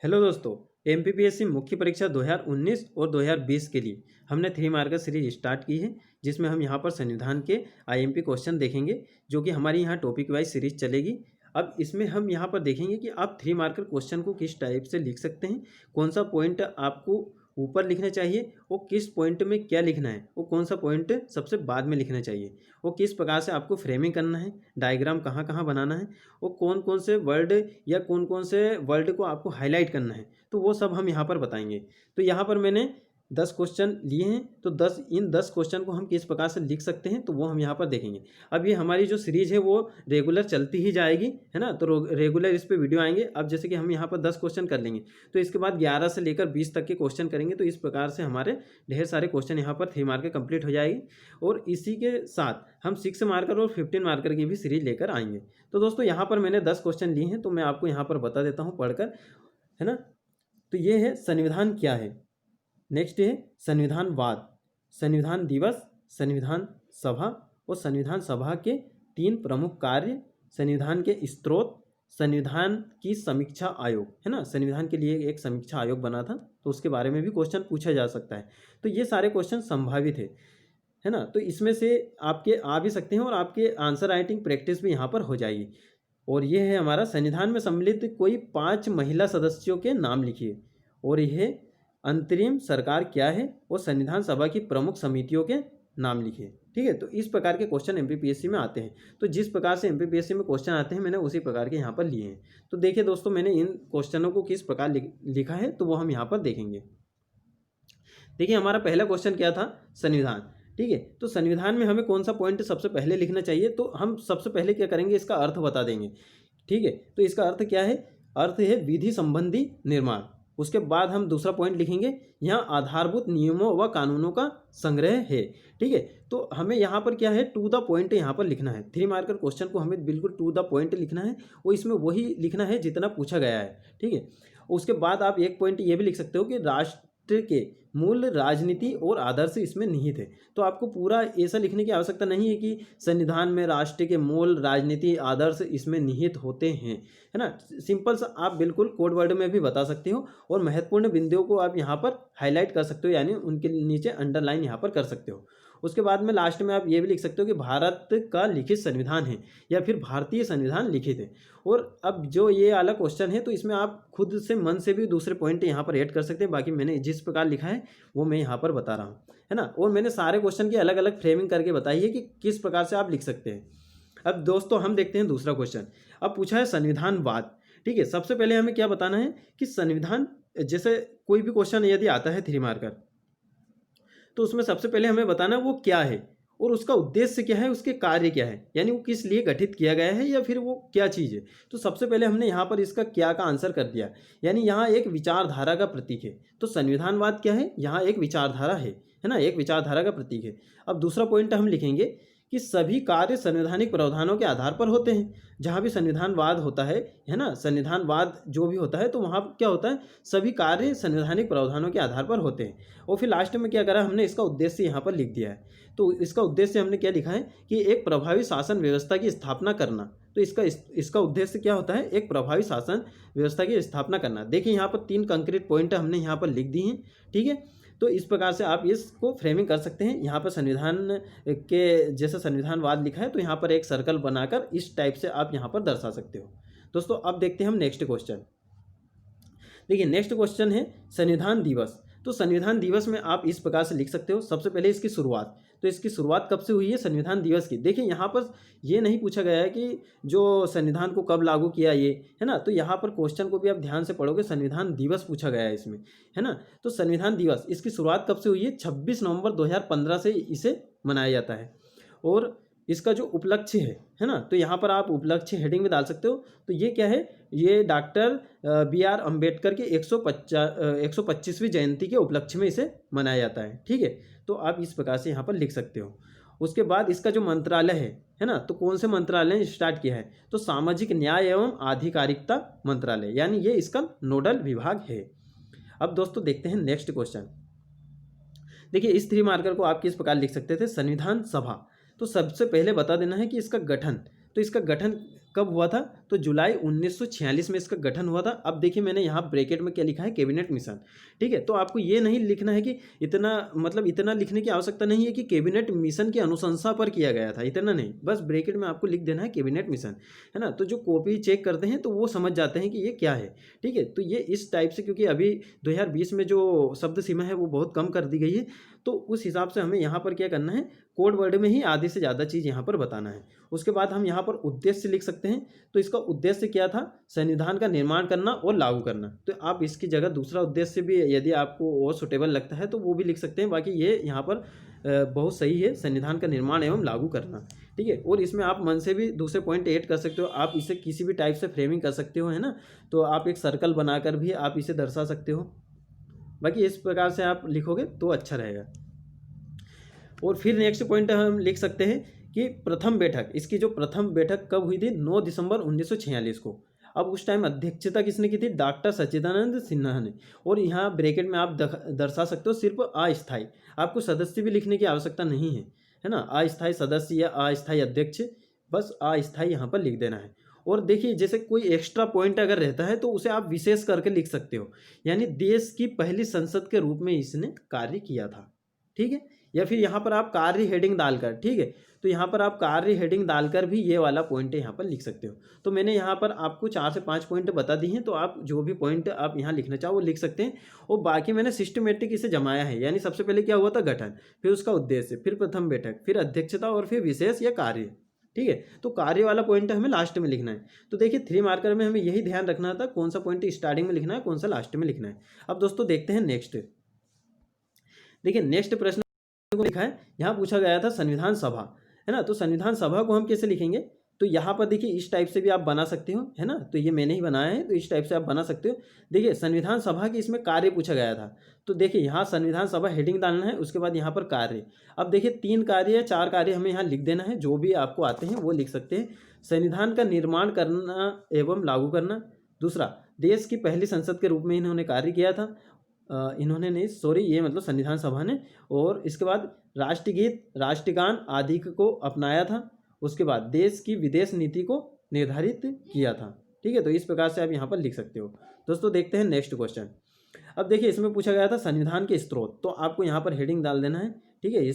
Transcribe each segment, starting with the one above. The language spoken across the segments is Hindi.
हेलो दोस्तों, एमपीपीएससी मुख्य परीक्षा 2019 और 2020 के लिए हमने 3 मार्कर सीरीज स्टार्ट की है, जिसमें हम यहाँ पर संविधान के आईएमपी क्वेश्चन देखेंगे, जो कि हमारी यहाँ टॉपिक वाइज सीरीज चलेगी। अब इसमें हम यहाँ पर देखेंगे कि आप 3 मार्कर क्वेश्चन को किस टाइप से लिख सकते हैं, कौन सा पॉइंट आपको ऊपर लिखना चाहिए, वो किस पॉइंट में क्या लिखना है, वो कौन सा पॉइंट सबसे बाद में लिखना चाहिए, वो किस प्रकार से आपको फ्रेमिंग करना है, डायग्राम कहाँ कहाँ बनाना है, वो कौन कौन से वर्ड या कौन कौन से वर्ड को आपको हाईलाइट करना है, तो वो सब हम यहाँ पर बताएंगे। तो यहाँ पर मैंने 10 क्वेश्चन लिए हैं, तो 10 क्वेश्चन को हम किस प्रकार से लिख सकते हैं, तो वो हम यहाँ पर देखेंगे। अब ये हमारी जो सीरीज है वो रेगुलर चलती ही जाएगी, है ना। तो रेगुलर इस पर वीडियो आएंगे। अब जैसे कि हम यहाँ पर 10 क्वेश्चन कर लेंगे, तो इसके बाद 11 से लेकर 20 तक के क्वेश्चन करेंगे। तो इस प्रकार से हमारे ढेर सारे क्वेश्चन यहाँ पर 3 मार्कर कंप्लीट हो जाएगी, और इसी के साथ हम 6 मार्कर और 15 मार्कर की भी सीरीज लेकर आएंगे। तो दोस्तों यहाँ पर मैंने 10 क्वेश्चन लिए हैं, तो मैं आपको यहाँ पर बता देता हूँ पढ़कर, है ना। तो ये है संविधान क्या है, नेक्स्ट है संविधानवाद, संविधान दिवस, संविधान सभा और संविधान सभा के 3 प्रमुख कार्य, संविधान के स्रोत, संविधान की समीक्षा आयोग, है ना। संविधान के लिए एक समीक्षा आयोग बना था, तो उसके बारे में भी क्वेश्चन पूछा जा सकता है। तो ये सारे क्वेश्चन संभावित है ना। तो इसमें से आपके आ भी सकते हैं, और आपके आंसर राइटिंग प्रैक्टिस भी यहाँ पर हो जाएगी। और ये है हमारा संविधान में सम्मिलित कोई 5 महिला सदस्यों के नाम लिखिए, और यह अंतरिम सरकार क्या है, और संविधान सभा की प्रमुख समितियों के नाम लिखिए। ठीक है, तो इस प्रकार के क्वेश्चन एमपीपीएससी में आते हैं। तो जिस प्रकार से एमपीपीएससी में क्वेश्चन आते हैं, मैंने उसी प्रकार के यहाँ पर लिए हैं। तो देखिए दोस्तों, मैंने इन क्वेश्चनों को किस प्रकार लिखा है, तो वो हम यहाँ पर देखेंगे। देखिए हमारा पहला क्वेश्चन क्या था, संविधान। ठीक है, तो संविधान में हमें कौन सा पॉइंट सबसे पहले लिखना चाहिए, तो हम सबसे पहले क्या करेंगे, इसका अर्थ बता देंगे। ठीक है, तो इसका अर्थ क्या है, अर्थ है विधि संबंधी निर्माण। उसके बाद हम दूसरा पॉइंट लिखेंगे, यहाँ आधारभूत नियमों व कानूनों का संग्रह है। ठीक है, तो हमें यहाँ पर क्या है, टू द पॉइंट यहाँ पर लिखना है। 3 मार्कर क्वेश्चन को हमें बिल्कुल टू द पॉइंट लिखना है, वो इसमें वही लिखना है जितना पूछा गया है। ठीक है, उसके बाद आप एक पॉइंट ये भी लिख सकते हो कि राष्ट्र के मूल राजनीति और आदर्श इसमें निहित है। तो आपको पूरा ऐसा लिखने की आवश्यकता नहीं है कि संविधान में राष्ट्र के मूल राजनीति आदर्श इसमें निहित होते हैं, है ना। सिंपल सा आप बिल्कुल कोड वर्ड में भी बता सकते हो, और महत्वपूर्ण बिंदुओं को आप यहाँ पर हाईलाइट कर सकते हो, यानी उनके नीचे अंडरलाइन यहाँ पर कर सकते हो। उसके बाद में लास्ट में आप ये भी लिख सकते हो कि भारत का लिखित संविधान है, या फिर भारतीय संविधान लिखित है। और अब जो ये अलग क्वेश्चन है, तो इसमें आप खुद से मन से भी दूसरे पॉइंट यहाँ पर ऐड कर सकते हैं। बाकी मैंने जिस प्रकार लिखा है वो मैं यहाँ पर बता रहा हूँ, है ना। और मैंने सारे क्वेश्चन की अलग अलग फ्रेमिंग करके बताई है कि किस प्रकार से आप लिख सकते हैं। अब दोस्तों हम देखते हैं दूसरा क्वेश्चन। अब पूछा है संविधानवाद। ठीक है, सबसे पहले हमें क्या बताना है कि संविधान, जैसे कोई भी क्वेश्चन यदि आता है 3 मार्कर, तो उसमें सबसे पहले हमें बताना वो क्या है, और उसका उद्देश्य क्या है, उसके कार्य क्या है, यानी वो किस लिए गठित किया गया है, या फिर वो क्या चीज़ है। तो सबसे पहले हमने यहाँ पर इसका क्या का आंसर कर दिया, यानी यहाँ एक विचारधारा का प्रतीक है। तो संविधानवाद क्या है, यहाँ एक विचारधारा है ना, एक विचारधारा का प्रतीक है। अब दूसरा पॉइंट हम लिखेंगे कि सभी कार्य संवैधानिक प्रावधानों के आधार पर होते हैं। जहाँ भी संविधानवाद होता है ना, संविधानवाद जो भी होता है, तो वहाँ क्या होता है, सभी कार्य संवैधानिक प्रावधानों के आधार पर होते हैं। और फिर लास्ट में क्या करा, हमने इसका उद्देश्य यहाँ पर लिख दिया है। तो इसका उद्देश्य हमने क्या लिखा है कि एक प्रभावी शासन व्यवस्था की स्थापना करना। तो इसका उद्देश्य क्या होता है, एक प्रभावी शासन व्यवस्था की स्थापना करना। देखिए यहाँ पर 3 कंक्रीट पॉइंट हमने यहाँ पर लिख दी हैं। ठीक है, तो इस प्रकार से आप इसको फ्रेमिंग कर सकते हैं। यहाँ पर संविधान के जैसे संविधानवाद लिखा है, तो यहाँ पर एक सर्कल बनाकर इस टाइप से आप यहाँ पर दर्शा सकते हो। दोस्तों अब देखते हैं हम नेक्स्ट क्वेश्चन। देखिए नेक्स्ट क्वेश्चन है संविधान दिवस। तो संविधान दिवस में आप इस प्रकार से लिख सकते हो, सबसे पहले इसकी शुरुआत। तो इसकी शुरुआत कब से हुई है, संविधान दिवस की। देखिए यहाँ पर ये नहीं पूछा गया है कि जो संविधान को कब लागू किया ये, है ना। तो यहाँ पर क्वेश्चन को भी आप ध्यान से पढ़ोगे, संविधान दिवस पूछा गया है इसमें, है ना। तो संविधान दिवस इसकी शुरुआत कब से हुई है, 26 नवंबर 2015 से इसे मनाया जाता है। और इसका जो उपलक्ष्य है ना, तो यहाँ पर आप उपलक्ष्य हेडिंग में डाल सकते हो। तो ये क्या है, ये डॉक्टर BR अम्बेडकर की 125वीं जयंती के उपलक्ष्य में इसे मनाया जाता है। ठीक है, तो आप इस प्रकार से यहाँ पर लिख सकते हो। उसके बाद इसका जो मंत्रालय है ना, तो कौन से मंत्रालय ने स्टार्ट किया है, तो सामाजिक न्याय एवं आधिकारिकता मंत्रालय, यानी ये इसका नोडल विभाग है। अब दोस्तों देखते हैं नेक्स्ट क्वेश्चन। देखिए इस 3 मार्कर को आप किस प्रकार लिख सकते थे, संविधान सभा। तो सबसे पहले बता देना है कि इसका गठन, तो इसका गठन कब हुआ था? तो जुलाई 1946 में इसका गठन हुआ था। अब देखिए मैंने यहाँ ब्रैकेट में क्या लिखा है, कैबिनेट मिशन। ठीक है, तो आपको ये नहीं लिखना है कि इतना, मतलब इतना लिखने की आवश्यकता नहीं है कि कैबिनेट मिशन की अनुशंसा पर किया गया था, इतना नहीं, बस ब्रैकेट में आपको लिख देना है कैबिनेट मिशन, है ना। तो जो कॉपी चेक करते हैं तो वो समझ जाते हैं कि ये क्या है। ठीक है, तो ये इस टाइप से, क्योंकि अभी 2020 में जो शब्द सीमा है वो बहुत कम कर दी गई है, तो उस हिसाब से हमें यहाँ पर क्या करना है, कोड वर्ड में ही आधे से ज़्यादा चीज़ यहाँ पर बताना है। उसके बाद हम यहाँ पर उद्देश्य लिख सकते हैं। तो इसका उद्देश्य क्या था? संविधान का निर्माण करना और लागू करना। तो आप इसकी जगह दूसरा उद्देश्य भी यदि आपको और सुटेबल लगता है तो वो भी लिख सकते हैं। बाकी ये यहाँ पर बहुत सही है, संविधान का निर्माण एवं लागू करना। ठीक है, और इसमें आप मन से भी दूसरे पॉइंट ऐड कर सकते हो, आप इसे किसी भी टाइप से फ्रेमिंग कर सकते हो, है ना। तो आप एक सर्कल बनाकर भी आप इसे दर्शा सकते हो। बाकी इस प्रकार से आप लिखोगे तो अच्छा रहेगा। और फिर नेक्स्ट पॉइंट हम लिख सकते हैं कि प्रथम बैठक, इसकी जो प्रथम बैठक कब हुई थी? 9 दिसंबर 1946 को। अब उस टाइम अध्यक्षता किसने की थी? डॉक्टर सच्चिदानंद सिन्हा ने। और यहाँ ब्रैकेट में आप दर्शा सकते हो सिर्फ अस्थायी, आपको सदस्य भी लिखने की आवश्यकता नहीं है ना। अस्थायी सदस्य या अस्थायी अध्यक्ष, बस अस्थायी यहाँ पर लिख देना है। और देखिए जैसे कोई एक्स्ट्रा पॉइंट अगर रहता है तो उसे आप विशेष करके लिख सकते हो, यानी देश की पहली संसद के रूप में इसने कार्य किया था। ठीक है, या फिर यहाँ पर आप कार्य हेडिंग डालकर, ठीक है, तो यहाँ पर आप कार्य हेडिंग डालकर भी ये वाला पॉइंट यहाँ पर लिख सकते हो। तो मैंने यहाँ पर आपको 4 से 5 पॉइंट बता दी हैं, तो आप जो भी पॉइंट आप यहाँ लिखना चाहो वो लिख सकते हैं। और बाकी मैंने सिस्टमेटिक इसे जमाया है, यानी सबसे पहले क्या हुआ था? गठन, फिर उसका उद्देश्य, फिर प्रथम बैठक, फिर अध्यक्षता और फिर विशेष या कार्य। ठीक है, तो कार्य वाला पॉइंट हमें लास्ट में लिखना है। तो देखिए 3 मार्कर में हमें यही ध्यान रखना था, कौन सा पॉइंट स्टार्टिंग में लिखना है, कौन सा लास्ट में लिखना है। अब दोस्तों देखते हैं नेक्स्ट। देखिए नेक्स्ट प्रश्न को लिखा है, यहाँ पूछा गया था संविधान सभा, है ना। तो संविधान सभा को हम कैसे लिखेंगे? तो यहाँ पर देखिए इस टाइप से भी आप बना सकते हो, है ना। तो ये मैंने ही बनाया है, तो इस टाइप से आप बना सकते हो। देखिए संविधान सभा की इसमें कार्य पूछा गया था, तो देखिए यहाँ संविधान सभा हेडिंग डालना है, उसके बाद यहाँ पर कार्य। अब देखिए 3 कार्य या 4 कार्य हमें यहाँ लिख देना है, जो भी आपको आते हैं वो लिख सकते हैं। संविधान का निर्माण करना एवं लागू करना। दूसरा, देश की पहली संसद के रूप में इन्होंने कार्य किया था। इन्होंने नहीं, सॉरी, ये मतलब संविधान सभा ने। और इसके बाद राष्ट्रगीत, राष्ट्रगान आदि को अपनाया था। उसके बाद देश की विदेश नीति को निर्धारित किया था। ठीक है, तो इस प्रकार से आप यहाँ पर लिख सकते हो। दोस्तों देखते हैं नेक्स्ट क्वेश्चन। अब देखिए इसमें पूछा गया था संविधान के स्रोत, तो आपको यहाँ पर हेडिंग डाल देना है। ठीक है,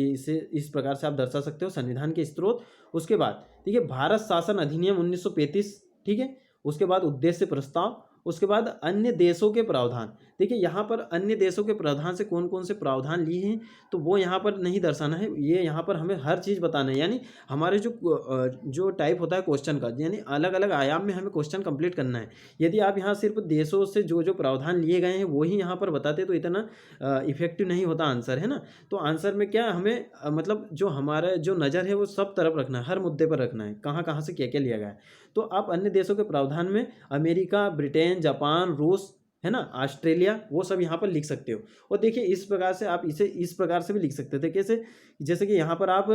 इसे इस प्रकार से आप दर्शा सकते हो, संविधान के स्रोत। उसके बाद ठीक है, भारत शासन अधिनियम 1935। ठीक है, उसके बाद उद्देश्य प्रस्ताव, उसके बाद अन्य देशों के प्रावधान। देखिए यहाँ पर अन्य देशों के प्रावधान से कौन कौन से प्रावधान लिए हैं तो वो यहाँ पर नहीं दर्शाना है, ये यहाँ पर हमें हर चीज़ बताना है। यानी हमारे जो टाइप होता है क्वेश्चन का, यानी अलग अलग आयाम में हमें क्वेश्चन कंप्लीट करना है। यदि आप यहाँ सिर्फ देशों से जो जो प्रावधान लिए गए हैं वही यहाँ पर बताते तो इतना इफेक्टिव नहीं होता आंसर, है ना। तो आंसर में क्या हमें मतलब जो हमारा जो नज़र है वो सब तरफ रखना है, हर मुद्दे पर रखना है, कहाँ कहाँ से क्या क्या लिया गया है। तो आप अन्य देशों के प्रावधान में अमेरिका, ब्रिटेन, जापान, रूस, है ना, ऑस्ट्रेलिया, वो सब यहाँ पर लिख सकते हो। और देखिए इस प्रकार से आप इसे इस प्रकार से भी लिख सकते थे, कैसे? जैसे कि यहाँ पर आप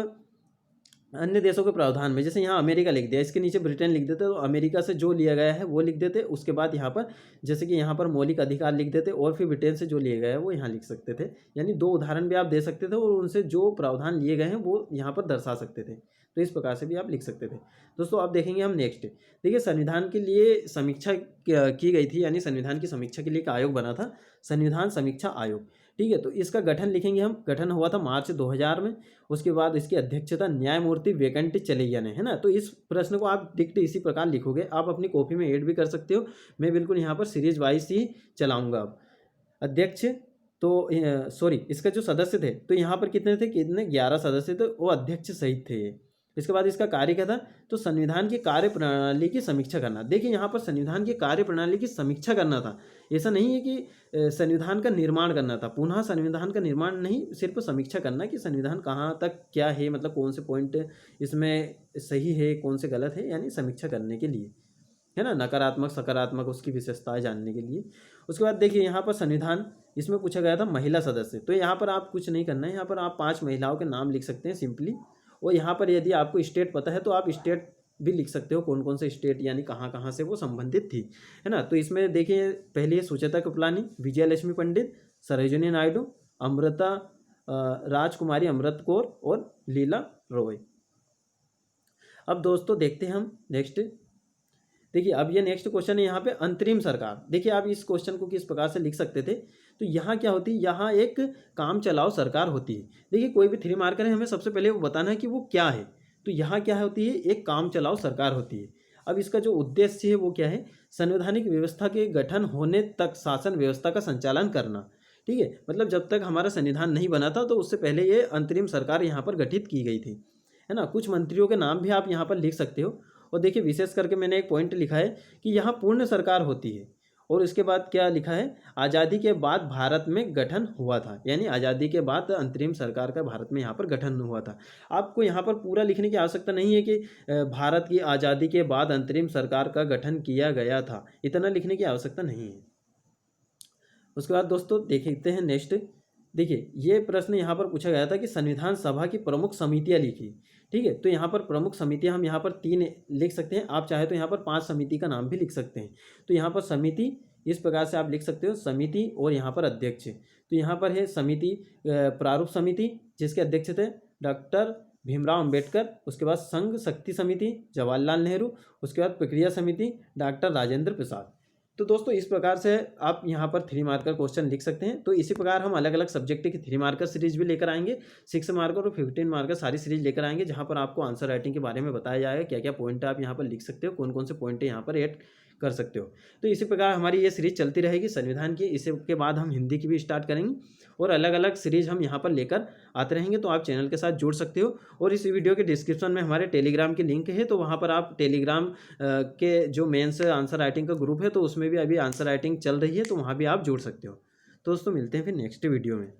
अन्य देशों के प्रावधान में, जैसे यहाँ अमेरिका लिख दिया, इसके नीचे ब्रिटेन लिख देते, तो अमेरिका से जो लिया गया है वो लिख देते। उसके बाद यहाँ पर जैसे कि यहाँ पर मौलिक अधिकार लिख देते, और फिर ब्रिटेन से जो लिए गए हैं वो यहाँ लिख सकते थे। यानी 2 उदाहरण भी आप दे सकते थे और उनसे जो प्रावधान लिए गए हैं वो यहाँ पर दर्शा सकते थे। तो इस प्रकार से भी आप लिख सकते थे। दोस्तों अब देखेंगे हम नेक्स्ट। देखिए संविधान के लिए समीक्षा की गई थी, यानी संविधान की समीक्षा के लिए एक आयोग बना था, संविधान समीक्षा आयोग। ठीक है, तो इसका गठन लिखेंगे हम, गठन हुआ था मार्च 2000 में। उसके बाद इसकी अध्यक्षता न्यायमूर्ति वेंकट चलैया ने, है ना। तो इस प्रश्न को आप डिक्ट इसी प्रकार लिखोगे, आप अपनी कॉपी में ऐड भी कर सकते हो। मैं बिल्कुल यहाँ पर सीरीज वाइज ही चलाऊँगा। अब अध्यक्ष, तो सॉरी, इसका जो सदस्य थे तो यहाँ पर कितने थे, 11 सदस्य थे, वो अध्यक्ष सहित थे ये। इसके बाद इसका कार्य क्या था? तो संविधान की कार्य प्रणाली की समीक्षा करना। देखिए यहाँ पर संविधान की कार्य प्रणाली की समीक्षा करना था, ऐसा नहीं है कि संविधान का निर्माण करना था। पुनः संविधान का निर्माण नहीं, सिर्फ समीक्षा करना कि संविधान कहाँ तक क्या है, मतलब कौन से पॉइंट इसमें सही है, कौन से गलत है, यानी समीक्षा करने के लिए, है ना, नकारात्मक सकारात्मक उसकी विशेषताएं जानने के लिए। उसके बाद देखिए यहाँ पर संविधान, इसमें पूछा गया था महिला सदस्य, तो यहाँ पर आप कुछ नहीं करना है, यहाँ पर आप 5 महिलाओं के नाम लिख सकते हैं सिंपली। और यहाँ पर यदि आपको स्टेट पता है तो आप स्टेट भी लिख सकते हो, कौन कौन से स्टेट यानी कहाँ कहाँ से वो संबंधित थी, है ना। तो इसमें देखिए पहले सुचेता कृपलानी, विजयलक्ष्मी पंडित, सरोजिनी नायडू, अमृता राजकुमारी अमृत कौर और लीला रॉय। अब दोस्तों देखते हैं हम नेक्स्ट। देखिए अब ये नेक्स्ट क्वेश्चन है यहाँ पे अंतरिम सरकार। देखिए आप इस क्वेश्चन को किस प्रकार से लिख सकते थे, तो यहाँ क्या होती है, यहाँ एक काम चलाओ सरकार होती है। देखिए कोई भी 3 मार्कर है, हमें सबसे पहले वो बताना है कि वो क्या है। तो यहाँ क्या होती है, एक काम चलाओ सरकार होती है। अब इसका जो उद्देश्य है वो क्या है, संवैधानिक व्यवस्था के गठन होने तक शासन व्यवस्था का संचालन करना। ठीक है, मतलब जब तक हमारा संविधान नहीं बना था तो उससे पहले ये अंतरिम सरकार यहाँ पर गठित की गई थी, है ना। कुछ मंत्रियों के नाम भी आप यहाँ पर लिख सकते हो। और देखिए विशेष करके मैंने एक पॉइंट लिखा है कि यहाँ पूर्ण सरकार होती है। और इसके बाद क्या लिखा है, आज़ादी के बाद भारत में गठन हुआ था, यानी आज़ादी के बाद अंतरिम सरकार का भारत में यहाँ पर गठन हुआ था। आपको यहाँ पर पूरा लिखने की आवश्यकता नहीं है कि भारत की आज़ादी के बाद अंतरिम सरकार का गठन किया गया था, इतना लिखने की आवश्यकता नहीं है। उसके बाद दोस्तों देखते हैं नेक्स्ट। देखिए ये प्रश्न यहाँ पर पूछा गया था कि संविधान सभा की प्रमुख समितियाँ लिखी। ठीक है, तो यहाँ पर प्रमुख समितियाँ हम यहाँ पर 3 लिख सकते हैं, आप चाहे तो यहाँ पर 5 समिति का नाम भी लिख सकते हैं। तो यहाँ पर समिति इस प्रकार से आप लिख सकते हो, समिति और यहाँ पर अध्यक्ष। तो यहाँ पर है समिति, प्रारूप समिति जिसके अध्यक्ष थे डॉक्टर भीमराव अंबेडकर। उसके बाद संघ शक्ति समिति जवाहरलाल नेहरू। उसके बाद प्रक्रिया समिति डॉक्टर राजेंद्र प्रसाद। तो दोस्तों इस प्रकार से आप यहाँ पर 3 मार्कर क्वेश्चन लिख सकते हैं। तो इसी प्रकार हम अलग अलग सब्जेक्ट की 3 मार्कर सीरीज भी लेकर आएंगे, 6 मार्कर और 15 मार्कर सारी सीरीज लेकर आएंगे, जहाँ पर आपको आंसर राइटिंग के बारे में बताया जाएगा, क्या क्या पॉइंट आप यहाँ पर लिख सकते हो, कौन कौन से पॉइंट यहाँ पर ऐड कर सकते हो। तो इसी प्रकार हमारी ये सीरीज चलती रहेगी संविधान की। इसके बाद हम हिंदी की भी स्टार्ट करेंगे और अलग अलग सीरीज हम यहाँ पर लेकर आते रहेंगे। तो आप चैनल के साथ जुड़ सकते हो। और इस वीडियो के डिस्क्रिप्शन में हमारे टेलीग्राम की लिंक है, तो वहाँ पर आप टेलीग्राम के जो मेंस आंसर राइटिंग का ग्रुप है, तो उसमें भी अभी आंसर राइटिंग चल रही है, तो वहाँ भी आप जुड़ सकते हो। तो दोस्तों मिलते हैं फिर नेक्स्ट वीडियो में।